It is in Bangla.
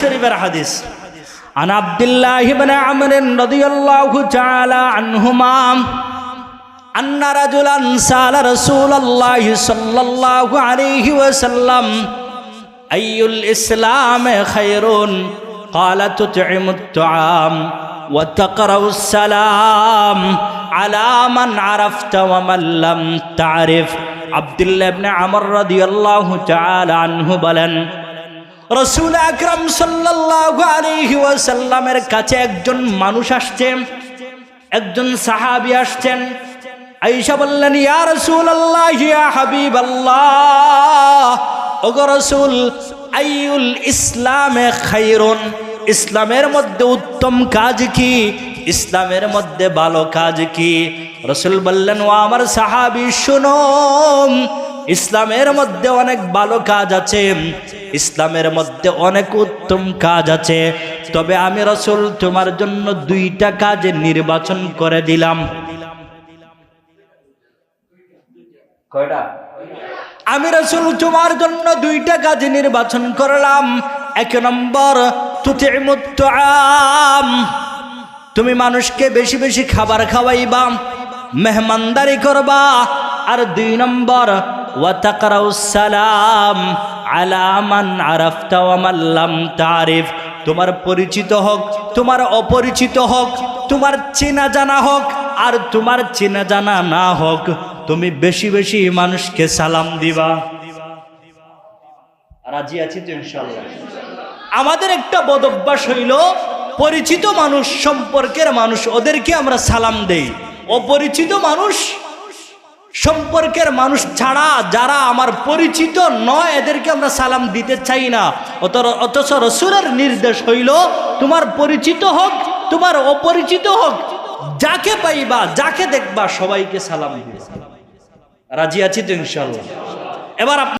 শরীফের হাদিস আন আব্দুল্লাহ ইবনে আমর রাদিয়াল্লাহু তাআলা আনহুমা আন্না রাজুলান সালা রাসূলুল্লাহ সাল্লাল্লাহু আলাইহি ওয়াসাল্লাম আইয়ুল ইসলাম খায়রুন ক্বালা তুতঈমুত তুআম ওয়া তাকরাউস সালাম আলা মান আরাফতা ওয়া মান লাম তা'রিফ। আব্দুল্লাহ ইবনে আমর রাদিয়াল্লাহু তাআলা আনহু বলেন, রাসূল আকরাম সাল্লাল্লাহু আলাইহি ওয়াসাল্লামের কাছে একজন মানুষ আসছেন, একজন সাহাবী আসছেন। আয়েশা বললেন, ইয়া রাসূলুল্লাহ, ইয়া হাবিবাল্লাহ, ওগো রাসূল, আইয়ুল ইসলামে খায়রুন, ইসলামের মধ্যে উত্তম কাজ কি, ইসলামের মধ্যে ভালো কাজ কি? রাসূল বললেন, ও আমার সাহাবী শুনো, ইসলামের মধ্যে অনেক ভালো কাজ আছে, ইসলামের মধ্যে অনেক উত্তম কাজ আছে, তবে আমি রাসূল তোমার জন্য দুইটা কাজ নির্বাচন করে দিলাম। কয়টা? আমি রাসূল তোমার জন্য দুইটা কাজ নির্বাচন করলাম। এক নম্বর, তুতঈমুত তুআম, তুমি মানুষকে বেশি বেশি খাবার খাওয়াইবা, মেহমানদারি করবা। আর দুই নম্বর, ওয়া তাকরাউস সালাম আলা মান আরাফতা ওয়া মান লাম তা'রিফ, তোমার পরিচিত হোক, তোমার অপরিচিত হোক, তোমার চেনা জানা হোক আর তোমার চেনা জানা না হোক, তুমি বেশি বেশি মানুষকে সালাম দিবা। রাজি আছি তো ইনশাআল্লাহ? আমাদের একটা বদ অভ্যাস হইল, পরিচিত মানুষ, সম্পর্কের মানুষ, ওদেরকে আমরা সালাম দেই। অপরিচিত মানুষ, সম্পর্কের মানুষ ছাড়া যারা আমার পরিচিত নয়, এদেরকে আমরা সালাম দিতে চাই না। অথচ রাসূলের নির্দেশ হইল, তোমার পরিচিত হোক, তোমার অপরিচিত হোক, যাকে পাইবা, যাকে দেখবা, সবাইকে সালাম দিবা। রাজি আছি তো ইনশাআল্লাহ? এবার